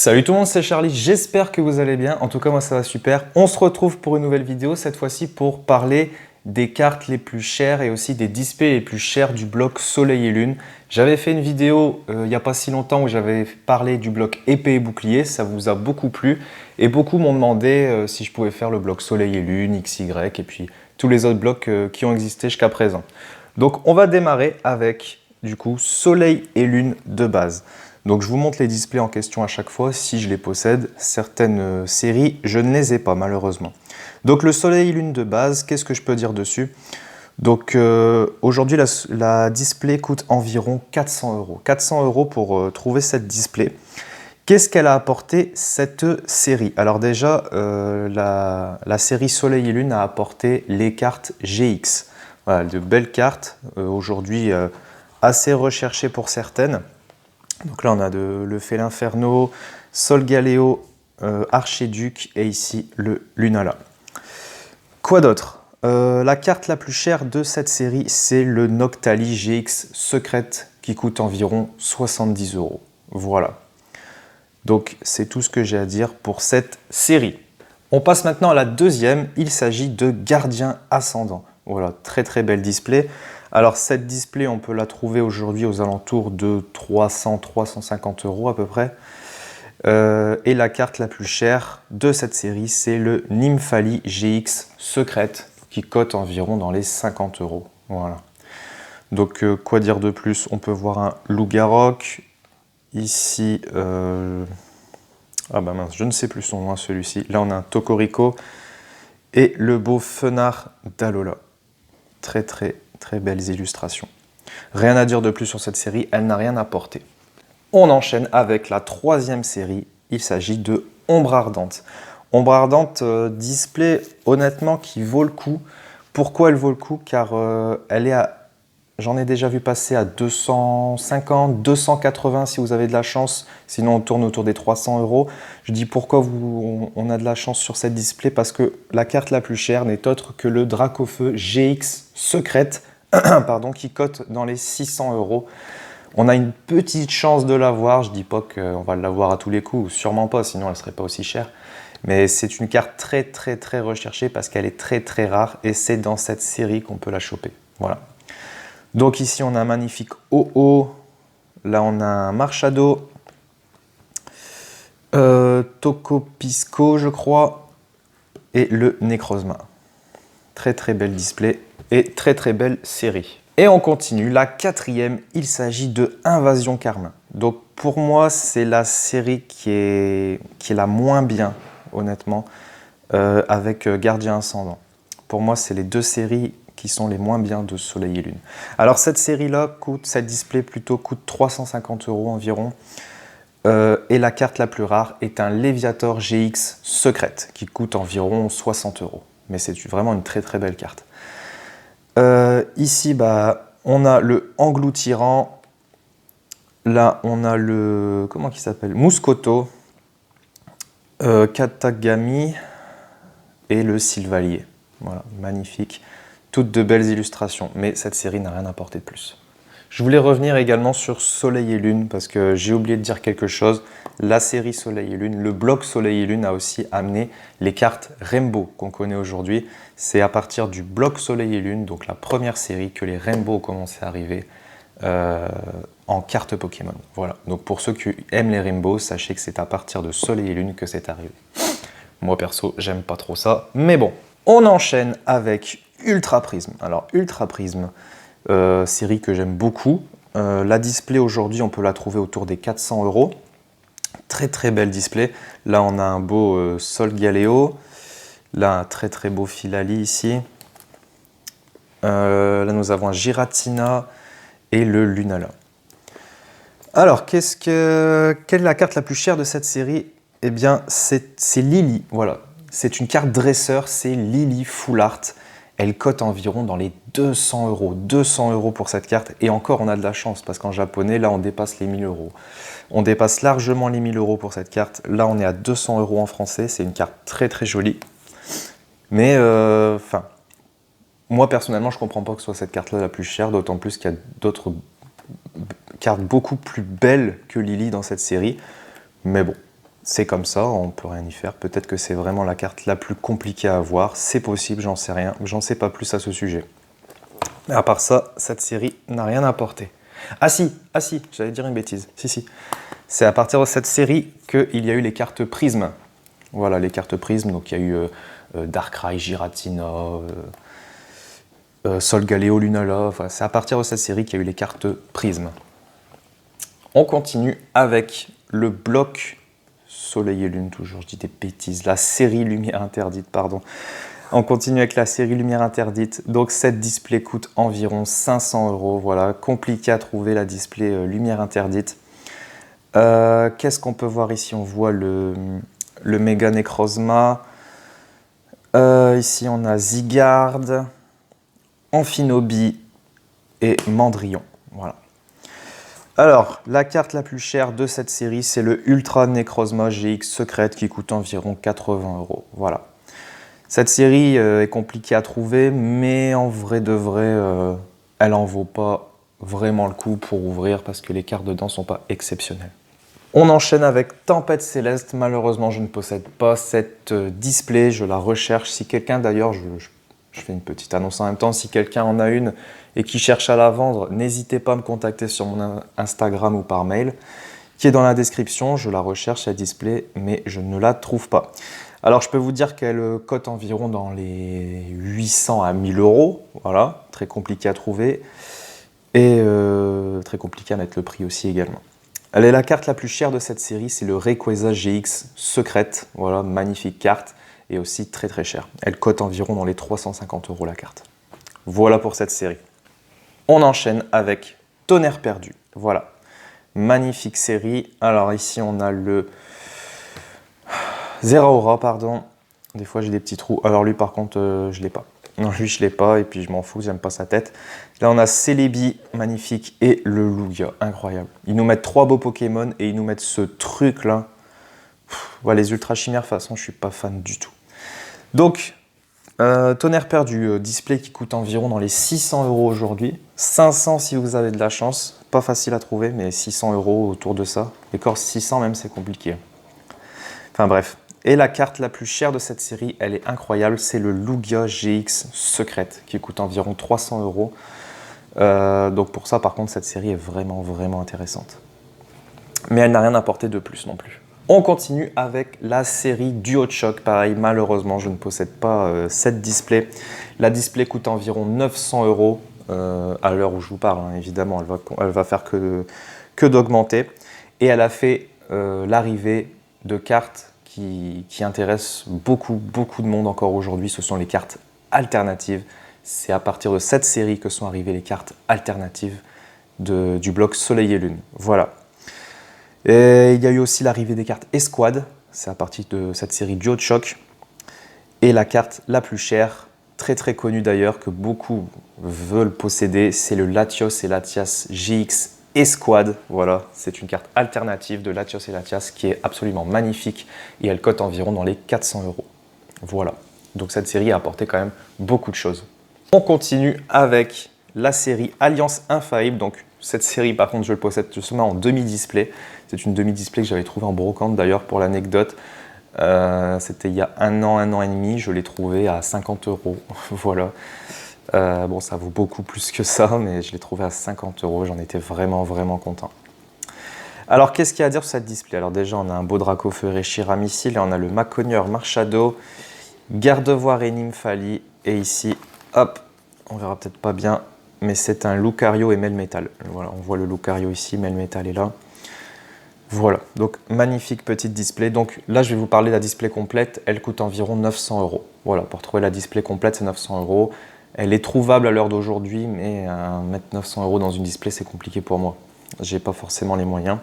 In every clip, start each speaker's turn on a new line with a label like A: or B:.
A: Salut tout le monde, c'est Charlie, j'espère que vous allez bien. En tout cas, moi ça va super. On se retrouve pour une nouvelle vidéo, cette fois-ci pour parler des cartes les plus chères et aussi des displays les plus chers du bloc Soleil et Lune. J'avais fait une vidéo il n'y a pas si longtemps où j'avais parlé du bloc épée et bouclier, ça vous a beaucoup plu et beaucoup m'ont demandé si je pouvais faire le bloc Soleil et Lune, XY et puis tous les autres blocs qui ont existé jusqu'à présent. Donc on va démarrer avec du coup Soleil et Lune de base. Donc je vous montre les displays en question à chaque fois si je les possède. Certaines séries, je ne les ai pas malheureusement. Donc le Soleil et Lune de base, qu'est-ce que je peux dire dessus? Donc aujourd'hui la display coûte environ 400 euros. 400 euros pour trouver cette display. Qu'est-ce qu'elle a apporté cette série? Alors déjà, la série Soleil et Lune a apporté les cartes GX. Voilà, de belles cartes, aujourd'hui assez recherchées pour certaines. Donc là, on a le Félin Inferno, Sol Galéo, Archéduc et ici le Lunala. Quoi d'autre? La carte la plus chère de cette série, c'est le Noctali GX Secrète qui coûte environ 70 euros. Voilà. Donc c'est tout ce que j'ai à dire pour cette série. On passe maintenant à la deuxième, il s'agit de Gardien Ascendant. Voilà, très très belle display. Alors cette display, on peut la trouver aujourd'hui aux alentours de 300-350 euros à peu près. Et la carte la plus chère de cette série, c'est le Nymphali GX Secrète, qui cote environ dans les 50 euros. Voilà. Donc quoi dire de plus? On peut voir un Loup-Garok. Ici, ah bah mince, je ne sais plus son nom, celui-ci. Là, on a un Tocorico et le beau Fenard d'Alola. Très très très belles illustrations. Rien à dire de plus sur cette série, elle n'a rien apporté. On enchaîne avec la troisième série, il s'agit de Ombre Ardente. Ombre Ardente, display honnêtement qui vaut le coup. Pourquoi elle vaut le coup? Car elle est à... J'en ai déjà vu passer à 250, 280 si vous avez de la chance, sinon on tourne autour des 300 euros. Je dis pourquoi on a de la chance sur cette display, parce que la carte la plus chère n'est autre que le Dracofeu GX Secrète, pardon, qui cote dans les 600 euros. On a une petite chance de l'avoir, je dis pas qu'on va l'avoir à tous les coups, sûrement pas, sinon elle ne serait pas aussi chère. Mais c'est une carte très très très recherchée parce qu'elle est très très rare et c'est dans cette série qu'on peut la choper. Voilà. Donc ici on a un magnifique OO, là on a un Marchado, Tocopisco je crois, et le Necrozma. Très très belle display et très très belle série. Et on continue, la quatrième, il s'agit de Invasion Carmin. Donc pour moi c'est la série qui est la moins bien honnêtement, avec Gardien Ascendant. Pour moi c'est les deux séries qui sont les moins bien de Soleil et Lune. Alors cette série-là cette display plutôt coûte 350 euros environ. Et la carte la plus rare est un Léviator GX Secrète qui coûte environ 60 euros. Mais c'est vraiment une très très belle carte. Ici, on a le Engloutirant. Là, on a le... Comment il s'appelle? Mouscoto. Katagami. Et le Sylvalier. Voilà, magnifique. Toutes de belles illustrations, mais cette série n'a rien apporté de plus. Je voulais revenir également sur Soleil et Lune, parce que j'ai oublié de dire quelque chose. La série Soleil et Lune, le bloc Soleil et Lune a aussi amené les cartes Rainbow qu'on connaît aujourd'hui. C'est à partir du bloc Soleil et Lune, donc la première série, que les Rainbow ont commencé à arriver en cartes Pokémon. Voilà, donc pour ceux qui aiment les Rainbow, sachez que c'est à partir de Soleil et Lune que c'est arrivé. Moi perso, j'aime pas trop ça, mais bon. On enchaîne avec Ultra Prism. Alors Ultra Prism, série que j'aime beaucoup. La display aujourd'hui, on peut la trouver autour des 400 euros. Très très belle display. Là, on a un beau Sol Galéo. Là, un très très beau Filali ici. Là, nous avons un Giratina et le Lunala. Alors, quelle est la carte la plus chère de cette série? Eh bien, c'est Lily. Voilà. C'est une carte dresseur, c'est Lily Full Art. Elle cote environ dans les 200 euros. 200 euros pour cette carte. Et encore, on a de la chance parce qu'en japonais, là, on dépasse les 1000 euros. On dépasse largement les 1000 euros pour cette carte. Là, on est à 200 euros en français. C'est une carte très, très jolie. Mais, moi, personnellement, je ne comprends pas que ce soit cette carte-là la plus chère. D'autant plus qu'il y a d'autres cartes beaucoup plus belles que Lily dans cette série. Mais bon, C'est comme ça, on peut rien y faire. Peut-être que c'est vraiment la carte la plus compliquée à avoir. C'est possible, j'en sais rien. J'en sais pas plus à ce sujet. Mais à part ça, cette série n'a rien apporté. Ah si, j'allais dire une bêtise. Si. C'est à partir de cette série qu'il y a eu les cartes Prism. Voilà, les cartes Prism. Donc il y a eu Darkrai, Giratina, Solgaleo, Lunala. Enfin, c'est à partir de cette série qu'il y a eu les cartes Prism. On continue avec le bloc Soleil et Lune, toujours, je dis des bêtises. La série Lumière Interdite, pardon. On continue avec la série Lumière Interdite. Donc, cette display coûte environ 500 €. Voilà, compliqué à trouver la display Lumière Interdite. Qu'est-ce qu'on peut voir ici? On voit le Mega Necrozma. Ici, on a Zygarde, Amphinobi et Mandrillon. Voilà. Alors, la carte la plus chère de cette série, c'est le Ultra Necrozma GX Secrète qui coûte environ 80 €. Voilà. Cette série est compliquée à trouver, mais en vrai de vrai, elle en vaut pas vraiment le coup pour ouvrir parce que les cartes dedans sont pas exceptionnelles. On enchaîne avec Tempête Céleste. Malheureusement, je ne possède pas cette display. Je la recherche. Si quelqu'un, d'ailleurs, je fais une petite annonce en même temps, si quelqu'un en a une et qui cherche à la vendre, n'hésitez pas à me contacter sur mon Instagram ou par mail, qui est dans la description. Je la recherche, la display, mais je ne la trouve pas. Alors, je peux vous dire qu'elle cote environ dans les 800 à 1000 €. Voilà, très compliqué à trouver et très compliqué à mettre le prix aussi également. Elle est la carte la plus chère de cette série, c'est le Rayquaza GX Secrète. Voilà, magnifique carte et aussi très très chère. Elle cote environ dans les 350 € la carte. Voilà pour cette série. On enchaîne avec Tonnerre Perdu. Voilà, magnifique série. Alors ici on a le Zeraora, pardon. Des fois j'ai des petits trous. Alors lui par contre je l'ai pas. Non, lui je l'ai pas et puis je m'en fous, j'aime pas sa tête. Là on a Celebi, magnifique, et le Lugia, incroyable. Ils nous mettent 3 beaux Pokémon et ils nous mettent ce truc là. Voilà, les Ultra Chimères, de toute façon je suis pas fan du tout. Donc, Tonnerre Perdu, display qui coûte environ dans les 600 € aujourd'hui. 500 si vous avez de la chance, pas facile à trouver, mais 600 € autour de ça. Les corps 600 même c'est compliqué. Enfin bref. Et la carte la plus chère de cette série, elle est incroyable, c'est le Lugia GX Secrète, qui coûte environ 300 €. Donc pour ça, par contre, cette série est vraiment, vraiment intéressante. Mais elle n'a rien apporté de plus non plus. On continue avec la série DuoShock. Pareil, malheureusement, je ne possède pas cette display. La display coûte environ 900 € à l'heure où je vous parle, hein, évidemment, elle va faire que d'augmenter. Et elle a fait l'arrivée de cartes qui intéresse beaucoup de monde encore aujourd'hui. Ce sont les cartes alternatives. C'est à partir de cette série que sont arrivées les cartes alternatives du bloc Soleil et Lune. Voilà. Et il y a eu aussi l'arrivée des cartes Escouade. C'est à partir de cette série DuoShock. Et la carte la plus chère, très très connue d'ailleurs, que beaucoup veulent posséder, c'est le Latios et Latias GX Escouade. Voilà, c'est une carte alternative de Latios et Latias qui est absolument magnifique et elle cote environ dans les 400 €. Voilà, donc cette série a apporté quand même beaucoup de choses. On continue avec la série Alliance Infaillible. Donc cette série, par contre, je le possède justement en demi-display. C'est une demi-display que j'avais trouvée en brocante d'ailleurs pour l'anecdote. C'était il y a un an et demi, je l'ai trouvé à 50 €. Voilà. Bon, ça vaut beaucoup plus que ça, mais je l'ai trouvé à 50 €. J'en étais vraiment, vraiment content. Alors, qu'est-ce qu'il y a à dire sur cette display? Alors déjà, on a un beau Dracofeu Reshiram ici. Là, on a le Maconieur Marshado, Gardevoir et Nymphali. Et ici, hop, on verra peut-être pas bien, mais c'est un Lucario et Melmetal. Voilà, on voit le Lucario ici, Melmetal est là. Voilà, donc magnifique petite display. Donc là, je vais vous parler de la display complète. Elle coûte environ 900 €. Voilà, pour trouver la display complète, c'est 900 €. Elle est trouvable à l'heure d'aujourd'hui, mais mettre 900 € dans une display, c'est compliqué pour moi. J'ai pas forcément les moyens.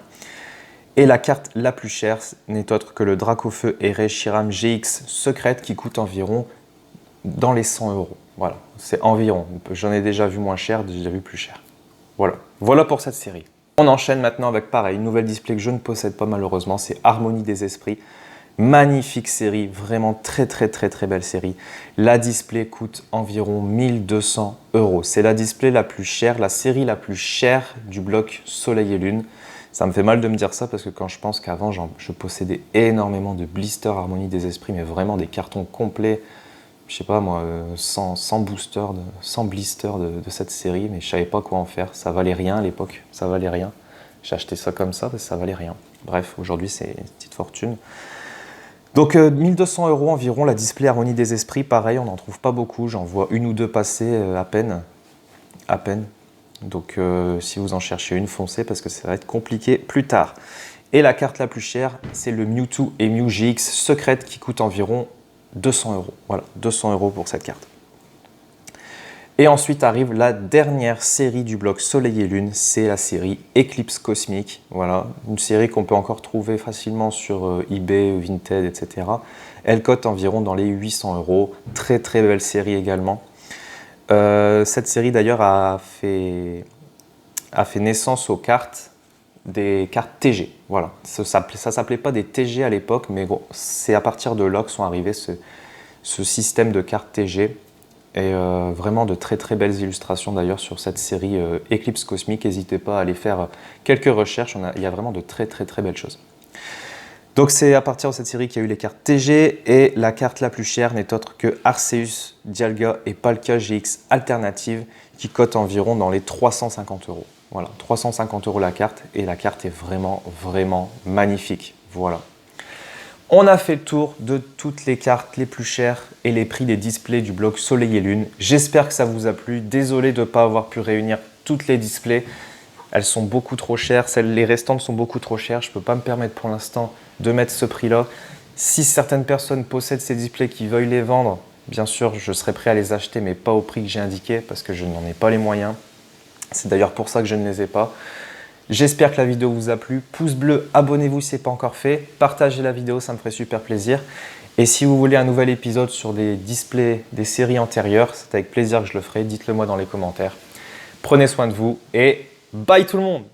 A: Et la carte la plus chère n'est autre que le Dracofeu et Reshiram GX Secrète qui coûte environ dans les 100 €. Voilà, c'est environ. J'en ai déjà vu moins cher, j'ai déjà vu plus cher. Voilà, voilà pour cette série. On enchaîne maintenant avec pareil, une nouvelle display que je ne possède pas malheureusement, c'est Harmonie des Esprits. Magnifique série, vraiment très belle série. La display coûte environ 1200 €. C'est la display la plus chère, la série la plus chère du bloc Soleil et Lune. Ça me fait mal de me dire ça parce que quand je pense qu'avant, je possédais énormément de blisters Harmonie des Esprits, mais vraiment des cartons complets, je sais pas moi, 100 boosters, 100 blisters de cette série, mais je savais pas quoi en faire. Ça valait rien à l'époque, ça valait rien. J'ai acheté ça comme ça parce que ça valait rien. Bref, aujourd'hui c'est une petite fortune. Donc 1200 € environ, la display Harmonie des Esprits, pareil, on n'en trouve pas beaucoup, j'en vois une ou deux passer à peine. À peine. Donc si vous en cherchez une, foncez parce que ça va être compliqué plus tard. Et la carte la plus chère, c'est le Mewtwo et Mew GX Secret qui coûte environ 200 €. Voilà, 200 € pour cette carte. Et ensuite arrive la dernière série du bloc Soleil et Lune, c'est la série Eclipse Cosmique. Voilà, une série qu'on peut encore trouver facilement sur eBay, Vinted, etc. Elle cote environ dans les 800 €. Très très belle série également. Cette série d'ailleurs a fait naissance aux cartes, des cartes TG. Voilà, ça s'appelait pas des TG à l'époque, mais bon, c'est à partir de là que sont arrivés ce système de cartes TG. Et vraiment de très très belles illustrations d'ailleurs sur cette série Eclipse Cosmique. N'hésitez pas à aller faire quelques recherches, il y a vraiment de très très très belles choses. Donc c'est à partir de cette série qu'il y a eu les cartes TG et la carte la plus chère n'est autre que Arceus, Dialga et Palkia GX Alternative qui cote environ dans les 350 €. Voilà, 350 € la carte et la carte est vraiment vraiment magnifique. Voilà. On a fait le tour de toutes les cartes les plus chères et les prix des displays du bloc Soleil et Lune. J'espère que ça vous a plu. Désolé de ne pas avoir pu réunir toutes les displays. Elles sont beaucoup trop chères. Les restantes sont beaucoup trop chères. Je ne peux pas me permettre pour l'instant de mettre ce prix-là. Si certaines personnes possèdent ces displays qui veuillent les vendre, bien sûr, je serai prêt à les acheter, mais pas au prix que j'ai indiqué parce que je n'en ai pas les moyens. C'est d'ailleurs pour ça que je ne les ai pas. J'espère que la vidéo vous a plu. Pouce bleu, abonnez-vous si ce n'est pas encore fait. Partagez la vidéo, ça me ferait super plaisir. Et si vous voulez un nouvel épisode sur des displays des séries antérieures, c'est avec plaisir que je le ferai. Dites-le moi dans les commentaires. Prenez soin de vous et bye tout le monde!